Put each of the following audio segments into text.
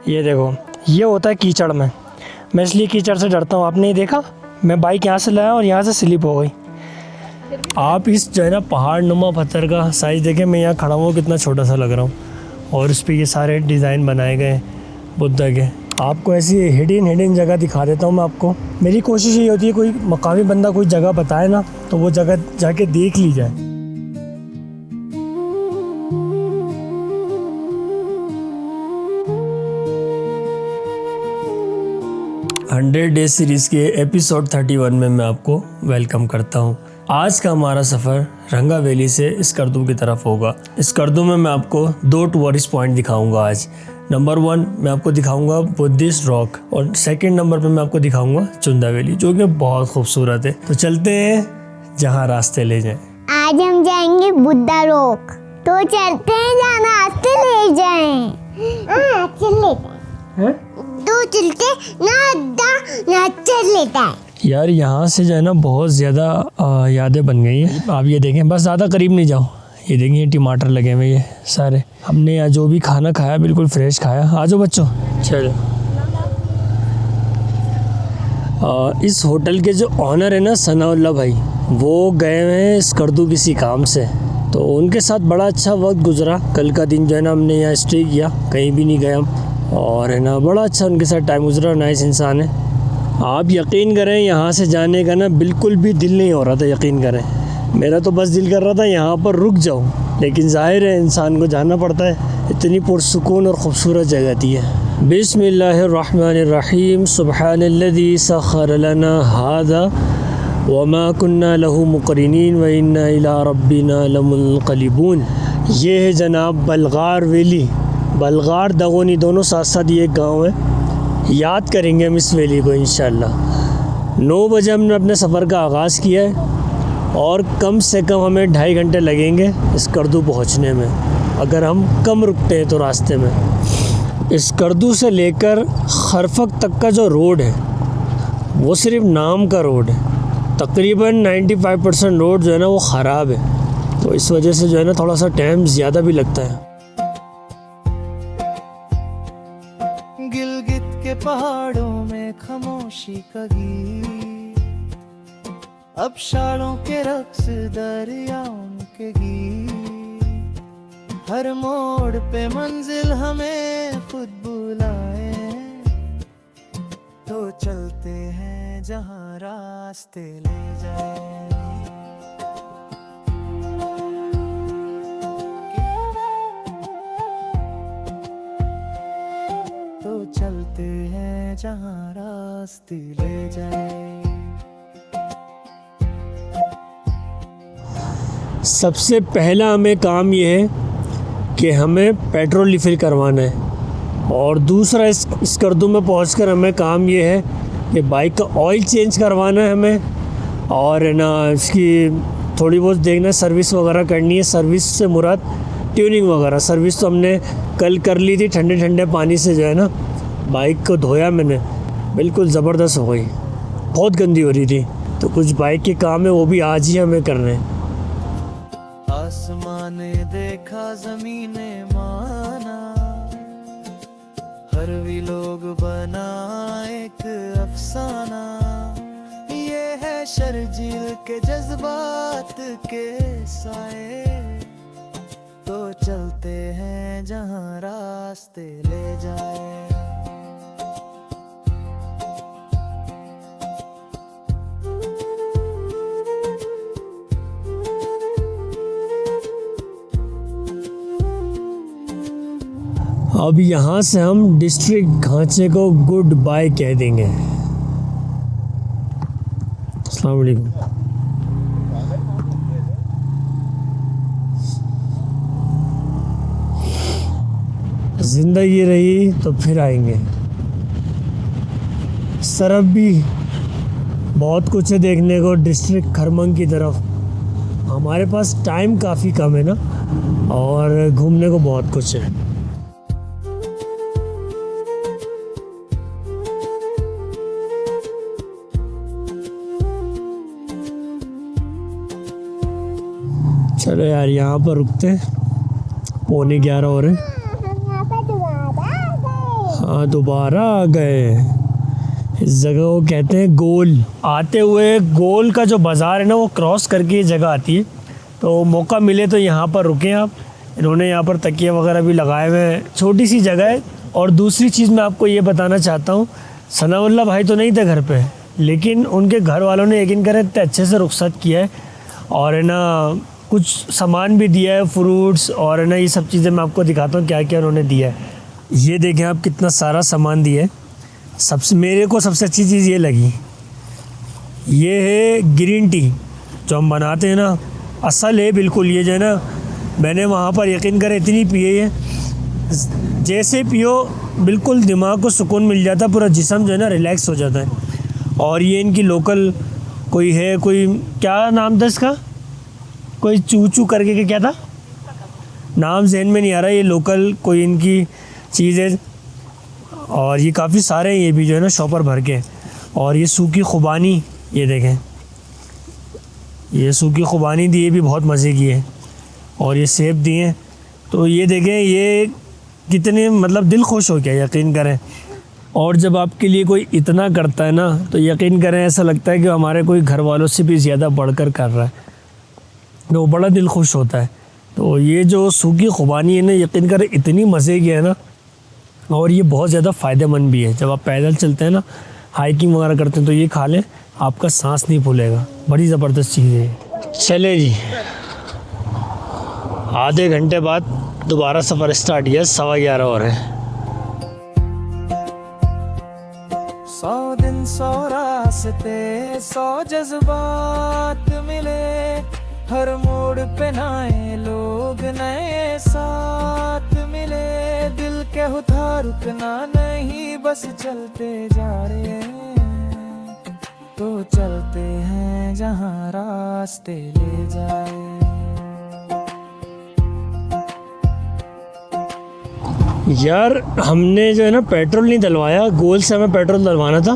ये देखो, ये होता है कीचड़ में। मैं इसलिए कीचड़ से डरता हूँ। आपने ये देखा, मैं बाइक यहाँ से लाया और यहाँ से स्लिप हो गई। आप इस जो है ना पहाड़ नुमा पत्थर का साइज़ देखें। मैं यहाँ खड़ा हूँ, कितना छोटा सा लग रहा हूँ, और इस पर ये सारे डिज़ाइन बनाए गए बुद्धा के। आपको ऐसी हिडन जगह दिखा देता हूँ मैं आपको। मेरी कोशिश ये होती है कोई मकामी बंदा कोई जगह बताए ना, तो वो जगह जाके देख ली जाए। 100 डेज सीरीज़ के एपिसोड 31 में मैं आपको वेलकम करता हूँ। आज का हमारा सफ़र रंगा वैली से स्कर्दू की तरफ होगा। स्कर्दू में मैं आपको 2 टूरिस्ट पॉइंट दिखाऊंगा आज। नंबर 1 मैं आपको दिखाऊंगा बुद्धिस्ट रॉक, और सेकंड नंबर पे मैं आपको दिखाऊंगा चुंदा वैली, जो कि बहुत खूबसूरत है। तो चलते हैं जहाँ रास्ते ले जाएं। आज हम जाएंगे बुद्धा रॉक, तो चलते हैं जहाँ रास्ते ले जाएं। चल लेते हैं, दो चलते ना चल लेता है। यार यहाँ से जो है ना बहुत ज़्यादा यादें बन गई हैं। आप ये देखें, बस ज़्यादा करीब नहीं जाओ। ये देखें, ये टमाटर लगे हुए ये सारे। हमने यहाँ जो भी खाना खाया बिल्कुल फ्रेश खाया। आ जाओ बच्चों, चलो। इस होटल के जो ऑनर है ना सनाउल्ला भाई, वो गए हुए हैं स्कर्दू किसी काम से, तो उनके साथ बड़ा अच्छा वक्त गुजरा। कल का दिन जो है ना हमने यहाँ स्टे किया, कहीं भी नहीं गए हम, और है ना बड़ा अच्छा उनके साथ टाइम गुजरा। नाइस इंसान है। आप यकीन करें, यहाँ से जाने का ना बिल्कुल भी दिल नहीं हो रहा था। यकीन करें, मेरा तो बस दिल कर रहा था यहाँ पर रुक जाऊँ, लेकिन ज़ाहिर है इंसान को जाना पड़ता है। इतनी पुरसुकून और ख़ूबसूरत जगह थी है। बिस्मिल्लाहिर्रहमानिर्रहीम। सुब्हानल्लज़ी सख़्खर लना हाज़ा वमा कुन्ना लहू मुक़रिनीन व इन्ना इला रब्बिना लमुनक़लिबून। ये है जनाब बलगार वैली। बलगार दगोनी दोनों साथ साथ ये गांव है। याद करेंगे हम इस वैली को इंशाल्लाह। 9 बजे हमने अपने सफ़र का आगाज़ किया है, और कम से कम हमें 2.5 घंटे लगेंगे स्कर्दू पहुंचने में, अगर हम कम रुकते हैं तो रास्ते में। स्कर्दू से लेकर खरफक तक का जो रोड है वो सिर्फ नाम का रोड है। तकरीबन 95% रोड जो है ना वो ख़राब है, तो इस वजह से जो है ना थोड़ा सा टाइम ज़्यादा भी लगता है। गिलगित के पहाड़ों में खामोशी का गीत, अब शालों के रक्स दरियाओं के गीत, हर मोड़ पे मंजिल हमें खुद बुलाए, तो चलते हैं जहाँ रास्ते ले जाए। तो चलते हैं जहाँ रास्ते ले जाए। सबसे पहला हमें काम ये है कि हमें पेट्रोल रिफ़िल करवाना है, और दूसरा इस स्कर्दू में पहुंचकर हमें काम ये है कि बाइक का ऑयल चेंज करवाना है हमें, और है ना इसकी थोड़ी बहुत देखना सर्विस वगैरह करनी है। सर्विस से मुराद ट्यूनिंग वगैरह। सर्विस तो हमने कल कर ली थी, ठंडे ठंडे पानी से जो है ना बाइक को धोया मैंने, बिल्कुल ज़बरदस्त हो गई, बहुत गंदी हो रही थी। तो कुछ बाइक के काम है वो भी आज ही हमें करने हैं। आसमान ने देखा, ज़मीन ने माना, हर भी लोग बना एक अफसाना। ये है शर्जील के जज्बात के साए, तो चलते हैं जहाँ रास्ते ले जाए। अब यहाँ से हम डिस्ट्रिक्ट घांचे को गुड बाय कह देंगे। अस्सलाम वालेकुम। जिंदगी रही तो फिर आएंगे। सरफ भी बहुत कुछ है देखने को डिस्ट्रिक्ट खरमंग की तरफ। हमारे पास टाइम काफ़ी कम है ना, और घूमने को बहुत कुछ है। चलो यार, यहाँ पर रुकते हैं, 11:15 हो रहे हैं। दोबारा आ गए। इस जगह को कहते हैं गोल। आते हुए गोल का जो बाज़ार है ना वो क्रॉस करके ये जगह आती है, तो मौका मिले तो यहाँ पर रुकें आप। इन्होंने यहाँ पर तकिए वगैरह भी लगाए हुए हैं, छोटी सी जगह है। और दूसरी चीज़ मैं आपको ये बताना चाहता हूँ, सनाउल्लाह भाई तो नहीं थे घर पे, लेकिन उनके घर वालों ने यकीन करें इतने अच्छे से रुखसत किया है और है ना कुछ सामान भी दिया है, फ्रूट्स और है ना ये सब चीज़ें मैं आपको दिखाता हूँ क्या क्या उन्होंने दिया है। ये देखें आप कितना सारा सामान दिया है। सबसे मेरे को सबसे अच्छी चीज़ ये लगी, ये है ग्रीन टी जो हम बनाते हैं ना, असल है बिल्कुल। ये जो है ना मैंने वहाँ पर यकीन करें इतनी पिए है, जैसे पियो बिल्कुल दिमाग को सुकून मिल जाता है, पूरा जिस्म जो है ना रिलैक्स हो जाता है। और ये इनकी लोकल कोई है, कोई क्या नाम था इसका, कोई चूचू करके के क्या था नाम जहन में नहीं आ रहा। ये लोकल कोई इनकी चीज़ है और ये काफ़ी सारे हैं, ये भी जो है ना शॉपर भर के। और ये सूखी खुबानी, ये देखें ये सूखी खुबानी दी, ये भी बहुत मज़े की है। और ये सेब दिए, तो ये देखें ये कितने मतलब दिल खुश हो गया, यकीन करें। और जब आपके लिए कोई इतना करता है ना तो यकीन करें ऐसा लगता है कि हमारे कोई घर वालों से भी ज़्यादा बढ़कर कर रहा है, तो बड़ा दिल खुश होता है। तो ये जो सूखी खुबानी है ना यकीन करें इतनी मज़े की है ना, और ये बहुत ज़्यादा फ़ायदेमंद भी है। जब आप पैदल चलते हैं ना, हाइकिंग वगैरह करते हैं, तो ये खा लें, आपका सांस नहीं फूलेगा, बड़ी ज़बरदस्त चीज़ है। चले जी, आधे घंटे बाद दोबारा सफ़र स्टार्ट किया, 11:15 हो रहे हैं। 100 दिन 100 रास्ते 100 जज्बात मिले, हर मोड़ पे नए लोग नए साथ मिले, दिल के उठा रुकना नहीं, बस चलते जा रहे हैं, तो चलते हैं जहाँ रास्ते ले जाए। यार हमने जो है ना पेट्रोल नहीं डलवाया, गोल से हमें पेट्रोल डलवाना था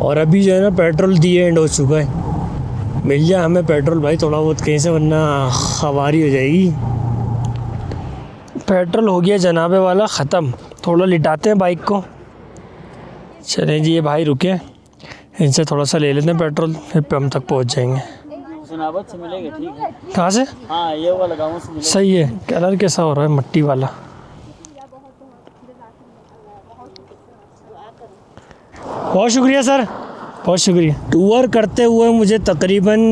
और अभी जो है ना पेट्रोल दिए एंड हो चुका है। मिल जाए हमें पेट्रोल भाई थोड़ा बहुत कहीं से, वरना खवारी हो जाएगी। पेट्रोल हो गया जनाबे वाला ख़त्म, थोड़ा लिटाते हैं बाइक को। चले जी, ये भाई रुके, इनसे थोड़ा सा ले लेते हैं पेट्रोल, फिर हम तक पहुंच जाएंगे। सुनावत से मिलेगा, ठीक है। कहाँ से? हाँ, ये वाला गाँव से मिलेगा। सही है। कलर कैसा हो रहा है, मट्टी वाला। बहुत शुक्रिया सर, बहुत शुक्रिया। टूर करते हुए मुझे तकरीबन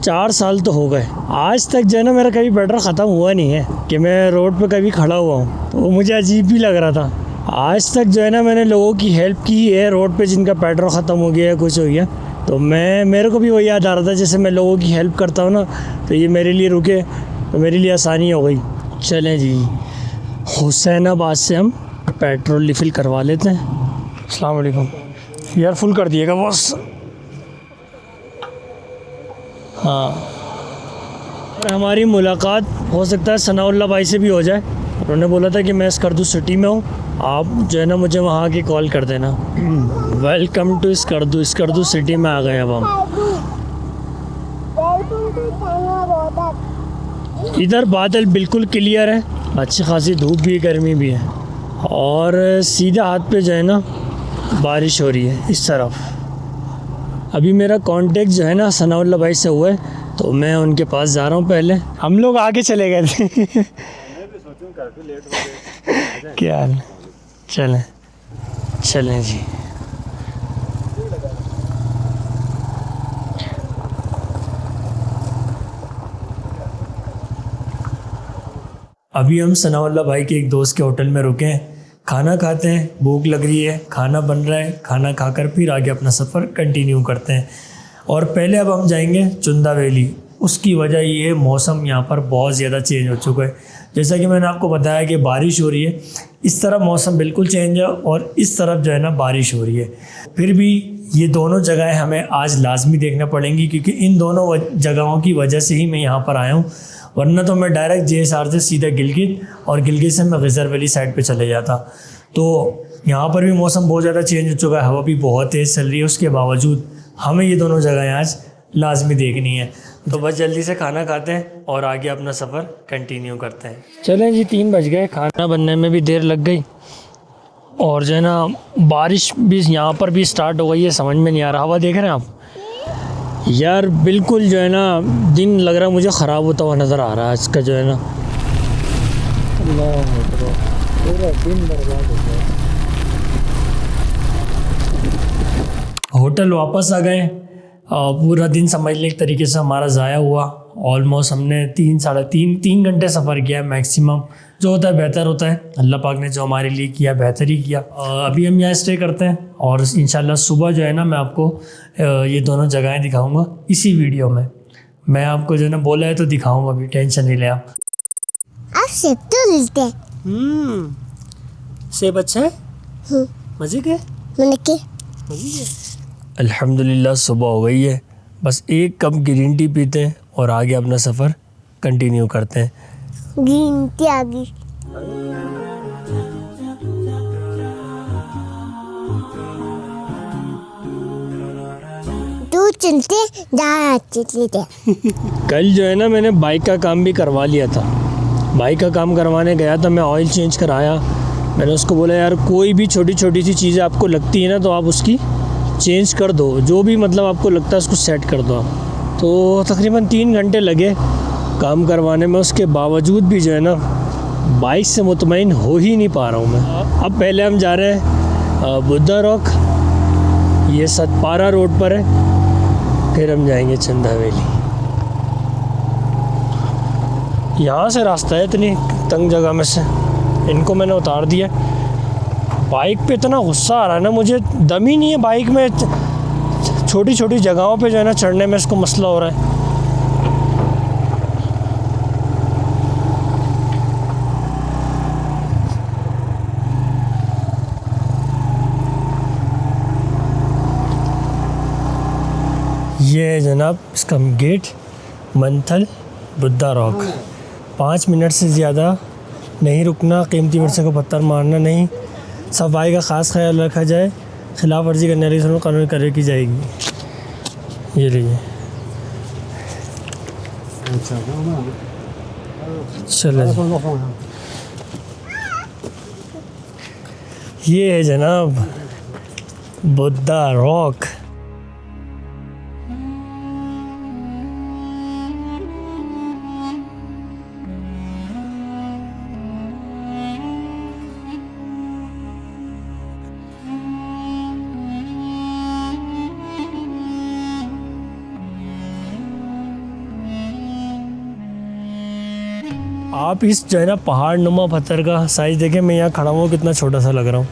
4 साल तो हो गए। आज तक जो है ना मेरा कभी पेट्रोल ख़त्म हुआ नहीं है कि मैं रोड पे कभी खड़ा हुआ हूँ, तो वो मुझे अजीब भी लग रहा था। आज तक जो है ना मैंने लोगों की हेल्प की है रोड पे, जिनका पेट्रोल ख़त्म हो गया या कुछ हो गया, तो मेरे को भी वो याद आ रहा था जैसे मैं लोगों की हेल्प करता हूँ ना, तो ये मेरे लिए रुके तो मेरे लिए आसानी हो गई। चलें जी, हुसैनाबाद से हम पेट्रोल रिफ़िल करवा लेते हैं। अस्सलाम वालेकुम। यार फुल कर दिएगा बॉस। हाँ, और हमारी मुलाकात हो सकता है सनाउल्लाह भाई से भी हो जाए। उन्होंने बोला था कि मैं स्कर्दू सिटी में हूँ, आप जो है ना मुझे वहाँ आके कॉल कर देना। वेलकम टू स्कर्दू सिटी में आ गए अब हम। इधर बादल बिल्कुल क्लियर है, अच्छी खासी धूप भी है, गर्मी भी है, और सीधे हाथ पे जो है ना बारिश हो रही है इस तरफ। अभी मेरा कांटेक्ट जो है ना सनाउल्लाह भाई से हुआ है, तो मैं उनके पास जा रहा हूँ। पहले हम लोग आगे चले गए थे। क्या हाल? चलें जी। अभी हम सनाउल्लाह भाई के एक दोस्त के होटल में रुके हैं, खाना खाते हैं, भूख लग रही है, खाना बन रहा है, खाना खाकर फिर आगे अपना सफ़र कंटिन्यू करते हैं। और पहले अब हम जाएंगे चुंदा वैली। उसकी वजह ये है मौसम यहाँ पर बहुत ज़्यादा चेंज हो चुका है। जैसा कि मैंने आपको बताया कि बारिश हो रही है, इस तरफ मौसम बिल्कुल चेंज है और इस तरफ जो है ना बारिश हो रही है। फिर भी ये दोनों जगहें हमें आज लाजमी देखना पड़ेंगी, क्योंकि इन दोनों जगहों की वजह से ही मैं यहाँ पर आया हूँ, वरना तो मैं डायरेक्ट JSR से सीधा गिलगित और गिलगित से मैं गिजर वैली साइड पे चले जाता। तो यहाँ पर भी मौसम बहुत ज़्यादा चेंज हो चुका है, हवा भी बहुत तेज़ चल रही है, उसके बावजूद हमें ये दोनों जगहें आज लाजमी देखनी है। तो बस जल्दी से खाना खाते हैं और आगे अपना सफ़र कंटिन्यू करते हैं। चलें जी, 3 बज गए, खाना बनने में भी देर लग गई और जो है ना बारिश भी यहाँ पर भी स्टार्ट हो गई है, समझ में नहीं आ रहा। हवा देख रहे हैं आप यार, बिल्कुल जो है ना दिन लग रहा है मुझे ख़राब होता हुआ नज़र आ रहा है आज का जो है ना। पूरा दिन बर्बाद हो गया। होटल वापस आ गए। पूरा दिन समझ लें एक तरीके से हमारा ज़ाया हुआ। ऑलमोस्ट हमने 3 घंटे सफ़र किया मैक्सिमम। जो होता है बेहतर होता है, अल्लाह पाक ने जो हमारे लिए किया बेहतर ही किया। अभी हम यहाँ स्टे करते हैं और इंशाल्लाह सुबह जो है ना मैं आपको ये दोनों जगहें दिखाऊंगा इसी वीडियो में। मैं आपको जो है ना बोला है तो दिखाऊंगा, अभी टेंशन नहीं ले आप। सेब तो लेते हैं। सेब अच्छा है, मज़े के मैंने के अल्हम्दुलिल्लाह सुबह हो गई है। बस एक कप ग्रीन टी पीते हैं और आगे अपना सफ़र कंटिन्यू करते हैं। ग्रीन टी आ गई। तू चलते चलते। कल जो है ना मैंने बाइक का काम भी करवा लिया था। बाइक का काम करवाने गया था मैं, ऑयल चेंज कराया। मैंने उसको बोला यार कोई भी छोटी छोटी सी चीज़ें आपको लगती है ना तो आप उसकी चेंज कर दो, जो भी मतलब आपको लगता है उसको सेट कर दो आप। तो तकरीबन 3 घंटे लगे काम करवाने में। उसके बावजूद भी जो है ना बाइक से मुतमईन हो ही नहीं पा रहा हूँ मैं। अब पहले हम जा रहे हैं बुद्धा रॉक, ये सतपारा रोड पर है, फिर हम जाएंगे चंदा वैली। यहाँ से रास्ता है इतनी तंग जगह में से, इनको मैंने उतार दिया। बाइक पे इतना गुस्सा आ रहा है ना मुझे, दम ही नहीं है बाइक में। छोटी छोटी जगहों पे जो है ना चढ़ने में इसको मसला हो रहा है। ये है जनाब इसका gate, Manthal Buddha rock. 5 minute से ज़्यादा नहीं रुकना, कीमती मिर्चों को पत्थर मारना नहीं, सफाई का ख़ास ख्याल रखा जाए, खिलाफ वर्जी करने वाली कानूनी कार्रवाई की जाएगी। ये लीजिए चलो, ये है जनाब बुद्धा रॉक। आप इस जो है ना पहाड़ नुमा पत्थर का साइज़ देखें, मैं यहाँ खड़ा हूँ कितना छोटा सा लग रहा हूँ।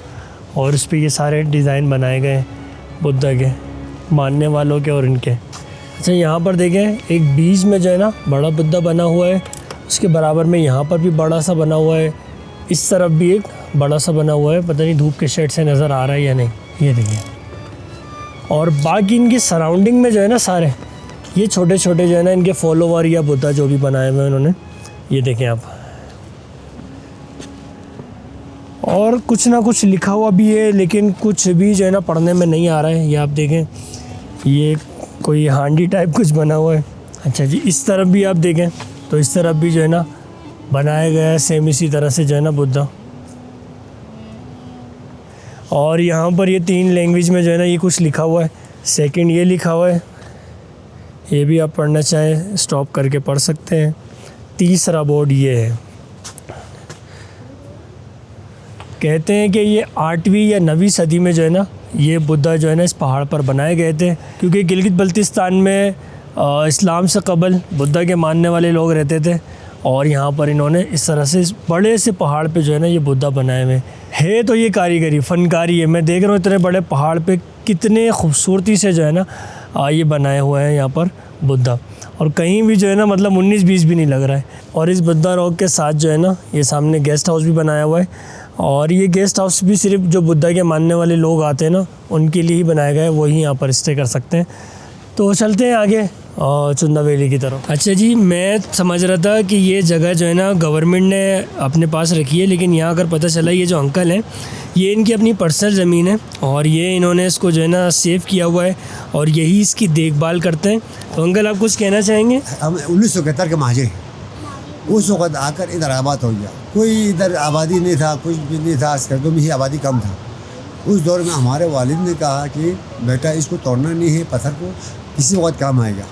और इस पे ये सारे डिज़ाइन बनाए गए हैं बुद्धा के, मानने वालों के और इनके। अच्छा यहाँ पर देखें एक बीच में जो है ना बड़ा बुद्धा बना हुआ है, उसके बराबर में यहाँ पर भी बड़ा सा बना हुआ है, इस तरफ भी एक बड़ा सा बना हुआ है। पता नहीं धूप के शेड से नज़र आ रहा है या नहीं, ये देखिए। और बाकी इनकी सराउंडिंग में जो है ना सारे ये छोटे छोटे जो है ना इनके फॉलोवर या बुद्धा जो भी बनाए हुए हैं उन्होंने, ये देखें आप। और कुछ ना कुछ लिखा हुआ भी है, लेकिन कुछ भी जो है ना पढ़ने में नहीं आ रहा है। ये आप देखें, ये कोई हांडी टाइप कुछ बना हुआ है। अच्छा जी, इस तरफ भी आप देखें तो इस तरफ भी जो है ना बनाया गया है सेम इसी तरह से जो है ना बुद्धा। और यहाँ पर ये 3 लैंग्वेज में जो है ना ये कुछ लिखा हुआ है। सेकंड ये लिखा हुआ है, ये भी आप पढ़ना चाहें स्टॉप करके पढ़ सकते हैं। तीसरा बोर्ड ये है। कहते हैं कि ये 8वीं या 9वीं सदी में जो है ना ये बुद्धा जो है ना इस पहाड़ पर बनाए गए थे, क्योंकि गिलगित बल्तिस्तान में इस्लाम से कबल बुद्धा के मानने वाले लोग रहते थे। और यहाँ पर इन्होंने इस तरह से इस बड़े से पहाड़ पे जो है ना ये बुद्धा बनाए हुए है। तो ये कारीगरी फनकारी है। मैं देख रहा हूँ इतने बड़े पहाड़ पे कितने खूबसूरती से जो है ना ये बनाए हुए हैं यहाँ पर बुद्धा। और कहीं भी जो है ना मतलब 19-20 भी नहीं लग रहा है। और इस बुद्धा रॉक के साथ जो है ना ये सामने गेस्ट हाउस भी बनाया हुआ है। और ये गेस्ट हाउस भी सिर्फ जो बुद्धा के मानने वाले लोग आते हैं ना उनके लिए ही बनाया गया है, वही यहाँ पर स्टे कर सकते हैं। तो चलते हैं आगे चंदा वैली की तरफ। अच्छा जी, मैं समझ रहा था कि ये जगह जो है ना गवर्नमेंट ने अपने पास रखी है, लेकिन यहाँ अगर पता चला ये जो अंकल हैं ये इनकी अपनी पर्सनल ज़मीन है और ये इन्होंने इसको जो है ना सेव किया हुआ है और यही इसकी देखभाल करते हैं। तो अंकल आप कुछ कहना चाहेंगे? हम 1971 के महाजे उस वक़्त आकर इधर आबाद हो गया। कोई इधर आबादी नहीं था, कुछ भी नहीं था, स्कर्दू में ही आबादी कम था। उस दौर में हमारे वालिद ने कहा कि बेटा इसको तोड़ना नहीं है, पत्थर को किसी वक्त काम आएगा।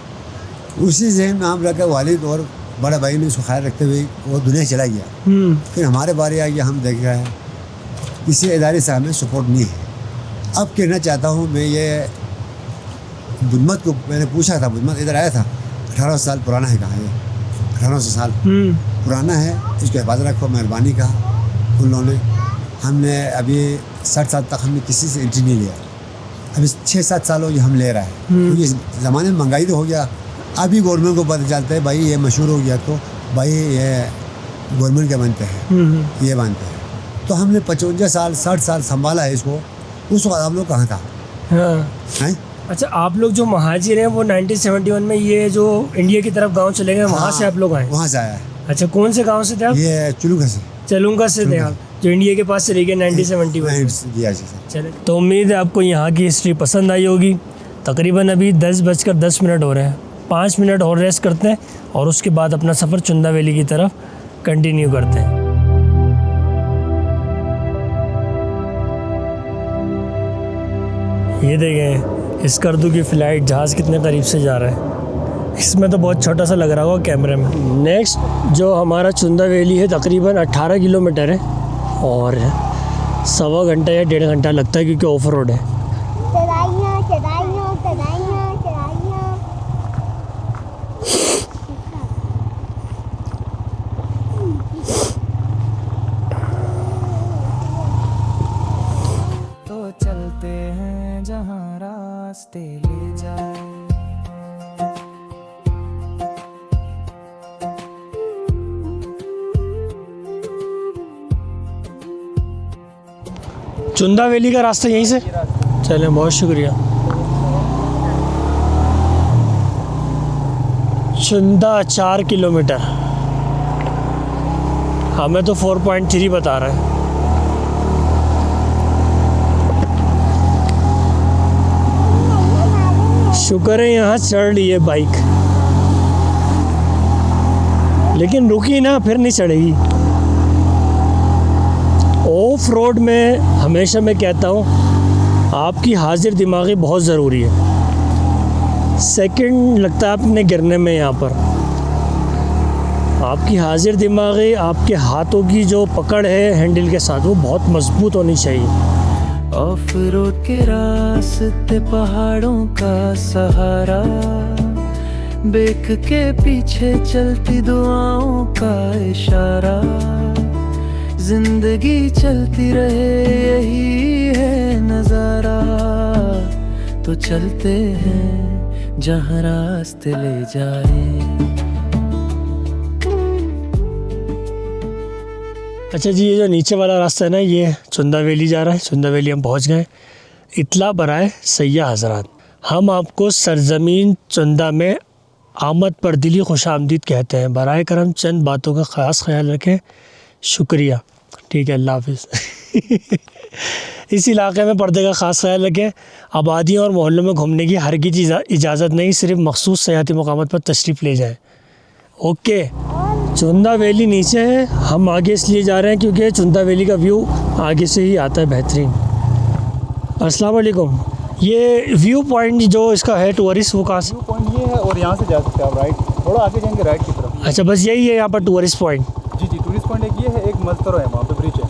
उसी जहन में हम रखकर वालिद और बड़े भाई ने उसको ख्याल रखते हुए वो दुनिया चला गया। फिर हमारे बारे आ गया, हम देख रहे हैं किसी इदारे से हमें सपोर्ट नहीं है। अब कहना चाहता हूँ मैं, ये बुदमत को मैंने पूछा था, बुदमत इधर आया था, 1800 साल पुराना है कहा, ये 1800 साल पुराना है, इसको हिफाजत रखो, मेहरबानी कहा उन लोगों ने। हमने अभी 60 साल तक हमने किसी से एंट्री नहीं लिया, अभी 6-7 साल हो गए हम ले रहा है। तो ये ज़माने में महंगाई तो हो गया, अभी गवर्नमेंट को पता चलता है भाई ये मशहूर हो गया तो भाई ये गवर्नमेंट के बनते हैं, ये बनते हैं। तो हमने 55 साल 60 साल संभाला है इसको। उस वक्त आप लोग कहाँ था? हैं? अच्छा, आप लोग जो महाजिर हैं वो 1971 में ये जो इंडिया की तरफ गांव चले गए, वहाँ से आप लोग आए? वहाँ से आया है। अच्छा, कौन से गांव से थे आप? ये चुलूंगा से। चलूंगा से थे आप, जो इंडिया के पास चले गए 1971 में। चले, तो उम्मीद है आपको यहाँ की हिस्ट्री पसंद आई होगी। तकरीबन अभी 10:10 हो रहे हैं, 5 मिनट और रेस्ट करते हैं और उसके बाद अपना सफ़र चुंदा वैली की तरफ कंटिन्यू करते हैं। ये देखें स्कर्दू की फ़्लाइट, जहाज़ कितने करीब से जा रहा है। इसमें तो बहुत छोटा सा लग रहा होगा कैमरे में। नेक्स्ट जो हमारा चुंदा वैली है तकरीबन 18 किलोमीटर है और 1.25 घंटा या 1.5 घंटा लगता है क्योंकि ऑफ रोड है। तो चलते हैं जहाँ रास्ते ले जाए। चुंदा वैली का रास्ता यहीं से? चलें, बहुत शुक्रिया। चुंदा 4 किलोमीटर, हमें तो 4.3 बता रहा है। शुक्र है यहाँ चढ़ रही है बाइक, लेकिन रुकी ना, फिर नहीं चढ़ेगी। ऑफ रोड में हमेशा मैं कहता हूँ आपकी हाजिर दिमागी बहुत ज़रूरी है। सेकंड लगता है आपने गिरने में, यहाँ पर आपकी हाजिर दिमागी, आपके हाथों की जो पकड़ है हैंडल के साथ वो बहुत मजबूत होनी चाहिए। ऑफ रोड के रास्ते पहाड़ों का सहारा, बेक के पीछे चलती दुआओं का इशारा, जिंदगी चलती रहे यही है नजारा। तो चलते हैं जहाँ रास्ते ले जाए। अच्छा जी, ये जो नीचे वाला रास्ता है ना, ये चुंदा वैली जा रहा है। चुंदा वैली हम पहुंच गए। इतला बराए सैयाह हज़रात, हम आपको सरज़मीन चुंदा में आमद पर दिली खुशामदीद कहते हैं। बराए करम चंद बातों का ख़ास ख्याल रखें, शुक्रिया। ठीक है, अल्लाह हाफ़िज़। इस इलाके में पर्दे का ख़ास ख्याल रखें। आबादियों और मोहल्लों में घूमने की हरगिज़ इजाज़त नहीं, सिर्फ मखसूस सयाहती मकामात पर तशरीफ़ ले जाएँ। ओके, चुंदा वैली नीचे है, हम आगे इसलिए जा रहे हैं क्योंकि चुंदा वैली का व्यू आगे से ही आता है बेहतरीन। अस्सलाम वालेकुम, ये व्यू पॉइंट जो इसका है टूरिस्ट, वो कहाँ से? व्यू पॉइंट ये है और यहाँ से जा सकते हैं आप राइट, थोड़ा आगे जाएंगे राइट की तरफ। अच्छा, बस यही है यहाँ पर टूरिस्ट पॉइंट? जी जी, टूरिस्ट पॉइंट एक ये है, एक मलतरो है, वहाँ पे ब्रिज है।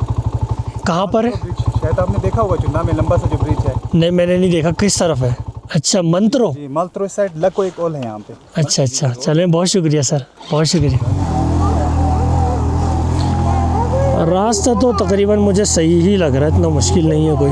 कहाँ पर है? ब्रिज शायद आपने देखा होगा, चुंदा में लंबा सा जो ब्रिज है। नहीं, मैंने नहीं देखा। किस तरफ है? अच्छा, मंत्रो। जी, मलतरो इस साइड, लको एक ओल है यहाँ पे। अच्छा अच्छा, चलें, बहुत शुक्रिया सर, बहुत शुक्रिया। रास्ता तो तकरीबन मुझे सही ही लग रहा है, इतना मुश्किल नहीं है कोई।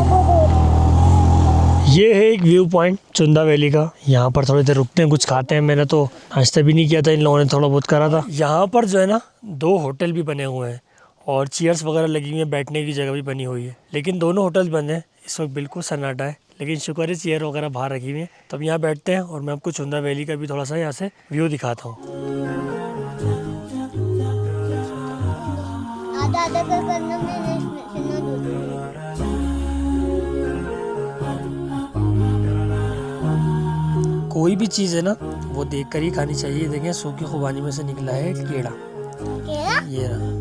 ये है एक व्यू पॉइंट चुंदा वैली का। यहाँ पर थोड़ी देर रुकते हैं, कुछ खाते हैं। मैंने तो नाश्ता भी नहीं किया था, इन लोगों ने थोड़ा बहुत करा था। यहाँ पर जो है ना 2 होटल भी बने हुए हैं और चेयर्स वगैरह लगी हुई हैं, बैठने की जगह भी बनी हुई है। लेकिन दोनों होटल बंद हैं, इस वक्त बिल्कुल सन्नाटा है। लेकिन शुक्र है चेयर वगैरह बाहर रखी हुई हैं। तब यहाँ बैठते हैं और मैं आपको चुंदा वैली का भी थोड़ा सा यहाँ से व्यू दिखाता हूँ। आधा करना मैंने सुना दूसरा। कोई भी चीज़ है ना वो देख कर ही खानी चाहिए। देखें, सूखी खुबानी में से निकला है कीड़ा, ये रहा।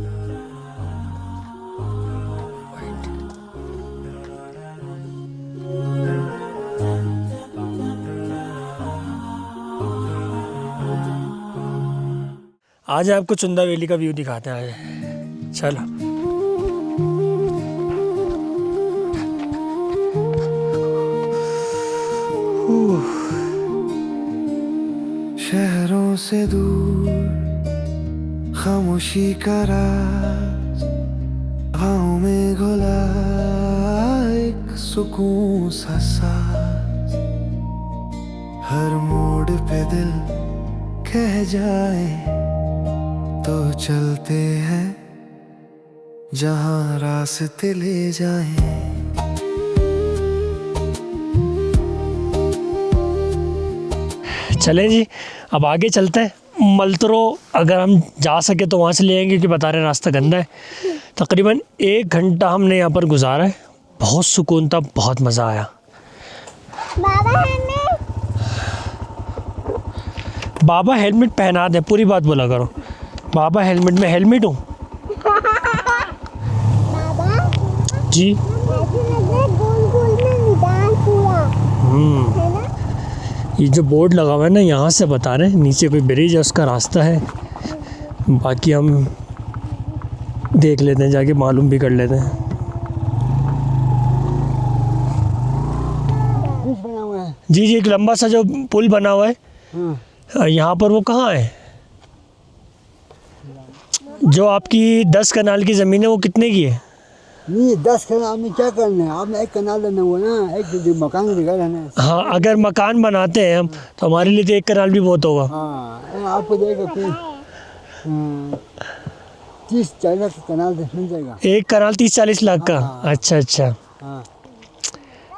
आज आपको चुंदा वैली का व्यू दिखाते हैं। आज चलो। शहरों से दूर खामोशी का राज, गाँव में घुला एक सुकून सा साज, हर मोड़ पे दिल कह जाए तो चलते हैं जहाँ रास्ते ले जाए। चलें जी, अब आगे चलते हैं। मलतरो अगर हम जा सके तो वहाँ से ले आएंगे, क्योंकि बता रहे रास्ता गंदा है। तकरीबन 1 घंटा हमने यहाँ पर गुजारा है। बहुत सुकून था, बहुत मज़ा आया। बाबा हेलमेट पहना दे, पूरी बात बोला करो। बाबा हेलमेट में हेलमेट हूँ जी। ये जो बोर्ड लगा हुआ है ना, यहाँ से बता रहे हैं नीचे कोई ब्रिज है, उसका रास्ता है। बाकी हम देख लेते हैं, जाके मालूम भी कर लेते हैं। जी जी, एक लंबा सा जो पुल बना हुआ है यहाँ पर, वो कहाँ है? जो आपकी 10 कनाल की ज़मीन है वो कितने की है? नहीं, 10 कनाल में क्या करना है? आपने 1 कनाल लेना हुआ ना, एक मकान की जगह रहना है। हाँ, अगर मकान बनाते हैं हम तो हमारे लिए तो 1 कनाल भी बहुत होगा। हाँ, आपको देगा कि 30-40 कनाल मिल जाएगा। 1 कनाल 30-40 लाख का? अच्छा अच्छा। हाँ,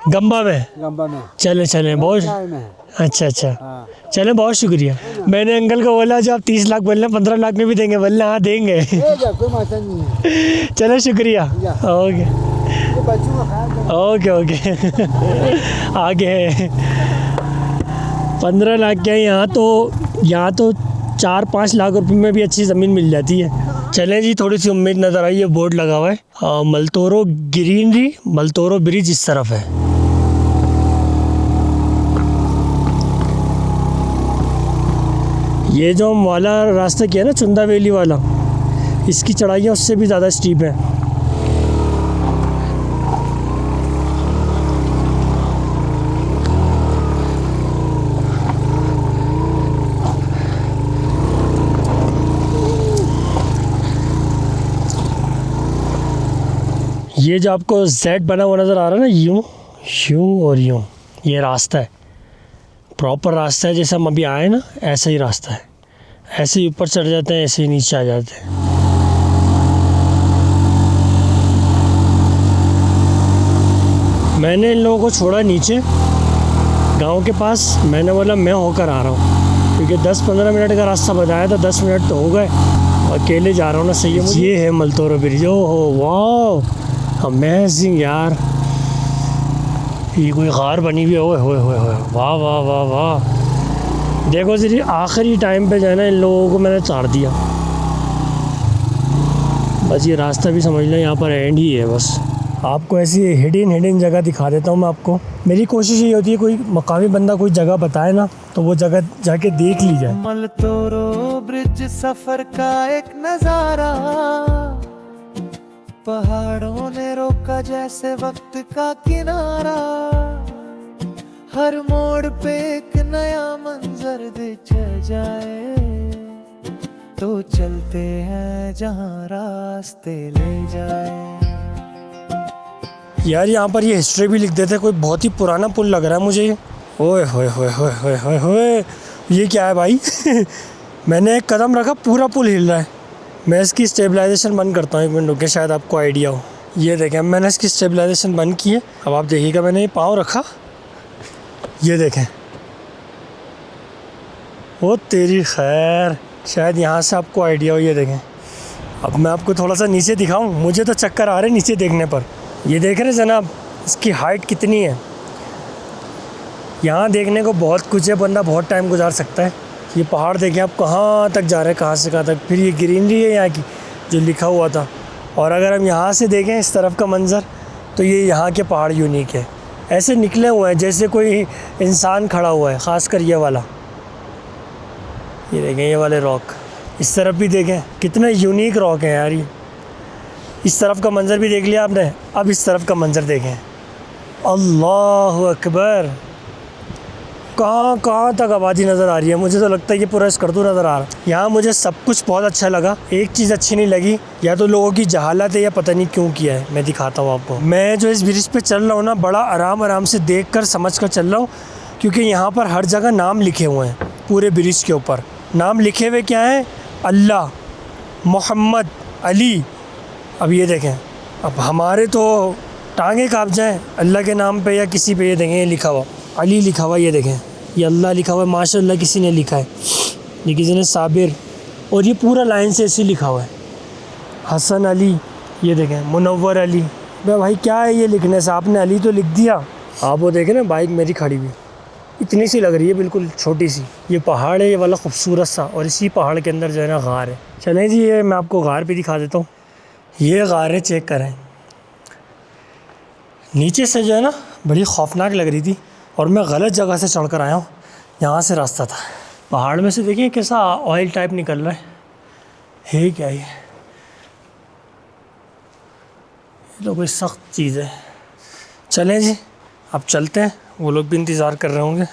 गंबा में? गंबा में। चले बहुत में। अच्छा अच्छा। हाँ। चले, बहुत शुक्रिया। मैंने अंकल को बोला जो आप 30 लाख बोल रहे हैं 15 लाख में भी देंगे, बोलना हाँ देंगे। कोई मसला नहीं है। चलो शुक्रिया। Okay okay okay. आगे 15 लाख क्या, यहाँ तो 4-5 लाख रुपए में भी अच्छी ज़मीन मिल जाती है। चलें जी, थोड़ी सी उम्मीद नज़र आई है। बोर्ड लगा हुआ है मलतोरो ग्रीनरी, मलतोरो ब्रिज इस तरफ है। ये जो हम वाला रास्ता किया ना, चुंदा वैली वाला, इसकी चढ़ाइयाँ उससे भी ज़्यादा स्टीप है। ये जो आपको Z बना हुआ नज़र आ रहा है ना, यूं और यूं, ये रास्ता है, प्रॉपर रास्ता है। जैसे हम अभी आए ना, ऐसा ही रास्ता है। ऐसे ही ऊपर चढ़ जाते हैं, ऐसे ही नीचे आ जाते हैं। मैंने इन लोगों को छोड़ा नीचे गांव के पास। मैंने बोला मैं होकर आ रहा हूँ, क्योंकि 10-15 मिनट का रास्ता बताया था, 10 मिनट तो हो गए। अकेले जा रहा हूँ ना, सही है। ये है मलतोरो ब्रिज। ओहो वाह, अमेजिंग यार। ये कोई गार बनी हुई है। ओए होए होए होए, वाह वाह वाह वाह। देखो जी, आखिरी टाइम पे जो है ना, इन लोगों को मैंने चाड़ दिया। बस ये रास्ता भी समझ लें यहाँ पर एंड ही है। बस आपको ऐसी हिडन जगह दिखा देता हूँ मैं आपको। मेरी कोशिश ये होती है कोई मकामी बंदा कोई जगह बताए ना, तो वो जगह जाके देख ली जाए। मलतोरो ब्रिज सफर का एक नजारा, पहाड़ों ने रोका जैसे वक्त का किनारा, हर मोड़ पे एक नया मंजर दिख जाए तो चलते हैं जहाँ रास्ते ले जाए। यार यहाँ पर ये हिस्ट्री भी लिख देते, कोई बहुत ही पुराना पुल लग रहा है मुझे। ओए होए होए होए होए होए होए, ये क्या है भाई? मैंने एक कदम रखा, पूरा पुल हिल रहा है। मैं इसकी स्टेबलाइजेशन बंद करता हूँ, 1 मिनट रुके, शायद आपको आइडिया हो। ये देखें, मैंने इसकी स्टेबलाइजेशन बंद की है। अब आप देखिएगा, मैंने ये पाँव रखा, ये देखें। वो तेरी खैर, शायद यहाँ से आपको आइडिया हो। ये देखें, अब मैं आपको थोड़ा सा नीचे दिखाऊं, मुझे तो चक्कर आ रहे नीचे देखने पर। ये देख रहे जनाब, इसकी हाइट कितनी है। यहाँ देखने को बहुत कुछ है, बंदा बहुत टाइम गुजार सकता है। ये पहाड़ देखें आप कहाँ तक जा रहे हैं, कहाँ से कहाँ तक। फिर ये ग्रीनरी है यहाँ की जो लिखा हुआ था। और अगर हम यहाँ से देखें इस तरफ का मंज़र तो ये यहाँ के पहाड़ यूनिक है, ऐसे निकले हुए हैं जैसे कोई इंसान खड़ा हुआ है। ख़ासकर ये वाला, ये देखें ये वाले रॉक। इस तरफ भी देखें कितने यूनिक रॉक हैं यार ये। इस तरफ का मंज़र भी देख लिया आपने, अब इस तरफ का मंज़र देखें। अल्लाह अकबर, कहाँ कहाँ तक आबादी नज़र आ रही है। मुझे तो लगता है कि पूरा स्कर्दू नज़र आ रहा है। यहाँ मुझे सब कुछ बहुत अच्छा लगा, एक चीज़ अच्छी नहीं लगी, या तो लोगों की जहालत है या पता नहीं क्यों किया है। मैं दिखाता हूँ आपको। मैं जो इस ब्रिज पे चल रहा हूँ ना, बड़ा आराम से देख कर समझ कर चल रहा हूँ, क्योंकि यहाँ पर हर जगह नाम लिखे हुए हैं। पूरे ब्रिज के ऊपर नाम लिखे हुए क्या हैं? अल्लाह, मोहम्मद, अली। अब ये देखें, अब हमारे तो टांगे काँप जाएँ अल्लाह के नाम पे या किसी पे। ये देखें ये लिखा हुआ अली लिखा हुआ, ये देखें ये अल्लाह लिखा हुआ है। माशाअल्लाह किसी ने लिखा है, ये किसी ने साबिर, और ये पूरा लाइन से ऐसे लिखा हुआ है हसन अली। ये देखें मुनव्वर अली। भाई क्या है ये लिखने से, आपने अली तो लिख दिया। आप वो देखें ना, बाइक मेरी खड़ी हुई इतनी सी लग रही है, बिल्कुल छोटी सी। ये पहाड़ है ये वाला खूबसूरत सा, और इसी पहाड़ के अंदर जो है ना गार है। चलें जी, ये मैं आपको गार भी दिखा देता हूँ। ये गार है, चेक करें। नीचे से जो है ना बड़ी खौफनाक लग रही थी, और मैं गलत जगह से चढ़ कर आया हूँ। यहाँ से रास्ता था। पहाड़ में से देखिए कैसा ऑयल टाइप निकल रहा है क्या ये तो कोई सख्त चीज़ है। चलें जी, अब चलते हैं, वो लोग भी इंतज़ार कर रहे होंगे।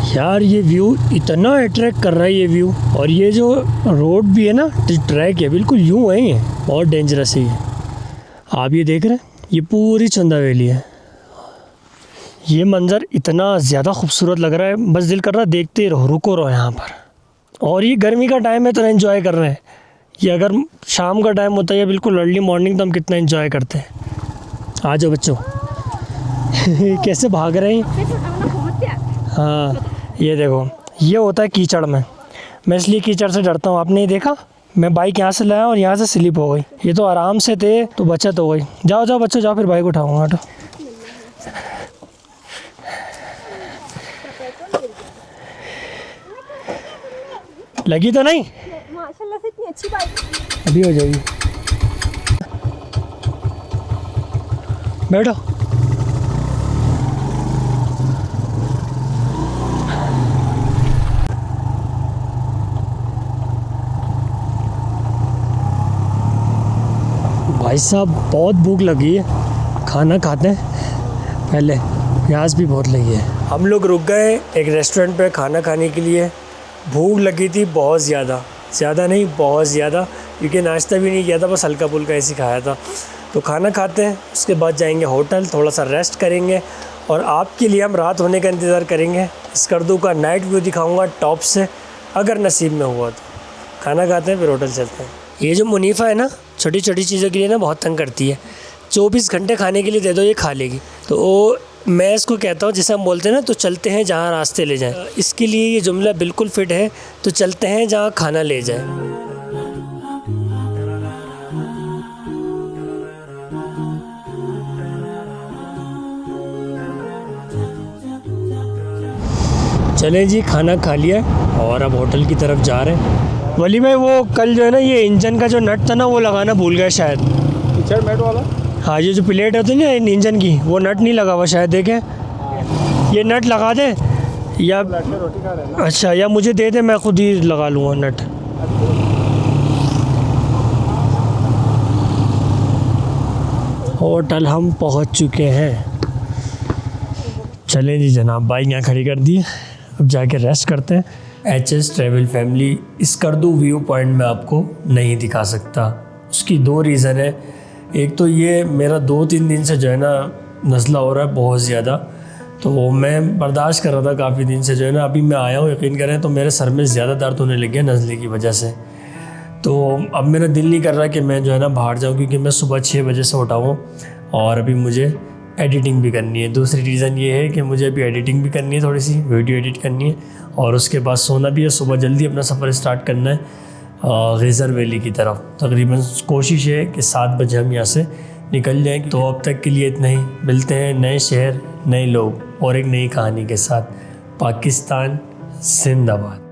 यार ये व्यू इतना अट्रैक्ट कर रहा है, ये व्यू। और ये जो रोड भी है ना, ट्रैक है, बिल्कुल यूँ है, ये बहुत डेंजरस है ये। आप ये देख रहे हैं, ये पूरी चंदा वैली है। ये मंज़र इतना ज़्यादा खूबसूरत लग रहा है, बस दिल कर रहा है देखते रहो, रुको रहो यहाँ पर। और ये गर्मी का टाइम है तो एंजॉय कर रहे हैं। ये अगर शाम का टाइम होता है या बिल्कुल अर्ली मॉर्निंग, तो हम कितना एंजॉय करते हैं। आ जाओ बच्चों। कैसे भाग रहे हैं। हाँ ये देखो, ये होता है कीचड़ में। मैं इसलिए कीचड़ से डरता हूँ। आपने ये देखा, मैं बाइक यहाँ से लाया और यहाँ से स्लिप हो गई। ये तो आराम से थे तो बचत हो गई। जाओ जाओ बच्चों जाओ, फिर बाइक उठाऊँगा। ऑटो लगी तो नहीं? माशाल्लाह से इतनी अच्छी बाइक अभी हो जाएगी। बैठो। भाई साहब बहुत भूख लगी है, खाना खाते हैं पहले, प्यास भी बहुत लगी है। हम लोग रुक गए एक रेस्टोरेंट पे खाना खाने के लिए। भूख लगी थी बहुत ज़्यादा नहीं, बहुत ज़्यादा, क्योंकि नाश्ता भी नहीं किया था, बस हल्का फुल्का ऐसे खाया था। तो खाना खाते हैं, उसके बाद जाएंगे होटल, थोड़ा सा रेस्ट करेंगे, और आपके लिए हम रात होने का इंतज़ार करेंगे। स्कर्दू का नाइट व्यू दिखाऊंगा टॉप से, अगर नसीब में हुआ तो। खाना खाते हैं फिर होटल चलते हैं। ये जो मुनीफ़ा है ना, छोटी छोटी चीज़ों के लिए ना बहुत तंग करती है। 24 घंटे खाने के लिए दे दो, ये खा लेगी। तो वो मैं इसको कहता हूँ, जैसे हम बोलते हैं ना, तो चलते हैं जहाँ रास्ते ले जाएं। इसके लिए ये जुमला बिल्कुल फिट है, तो चलते हैं जहाँ खाना ले जाए। चलें जी, खाना खा लिया और अब होटल की तरफ जा रहे हैं। वली भाई वो कल जो है ना, ये इंजन का जो नट था ना, वो लगाना भूल गया शायद। पीछे मैट वाला? हाँ, ये जो प्लेट होती है ना इंजन की, वो नट नहीं लगा हुआ शायद। देखें ये नट लगा दे या रोटी खा रहे हैं ना? अच्छा, या मुझे दे दे, मैं खुद ही लगा लूँगा नट। होटल हम पहुँच चुके हैं। चलें जी जनाब, बाइक यहाँ खड़ी कर दी, अब जाके रेस्ट करते हैं। HS travel family Skardu view point में आपको नहीं दिखा सकता। उसकी 2 रीज़न है। एक तो ये मेरा 2-3 दिन से जो है ना नज़ला हो रहा है बहुत ज़्यादा, तो मैं बर्दाश्त कर रहा था काफ़ी दिन से। जो है ना अभी मैं आया हूँ, यकीन करें, तो मेरे सर में ज़्यादा दर्द होने लग गया नज़ले की वजह से। तो अब मेरा दिल नहीं कर रहा कि मैं जो है ना बाहर जाऊँ, क्योंकि मैं सुबह 6 बजे से उठा हूँ और अभी मुझे एडिटिंग भी करनी है। दूसरी रीज़न ये है कि मुझे अभी एडिटिंग भी करनी है, थोड़ी सी वीडियो एडिट करनी है, और उसके बाद सोना भी है। सुबह जल्दी अपना सफ़र स्टार्ट करना है गीज़र वैली की तरफ। तकरीबन कोशिश है कि 7 बजे हम यहाँ से निकल जाएं। तो अब तक के लिए इतना ही। मिलते हैं नए शहर, नए लोग और एक नई कहानी के साथ। पाकिस्तान जिंदाबाद।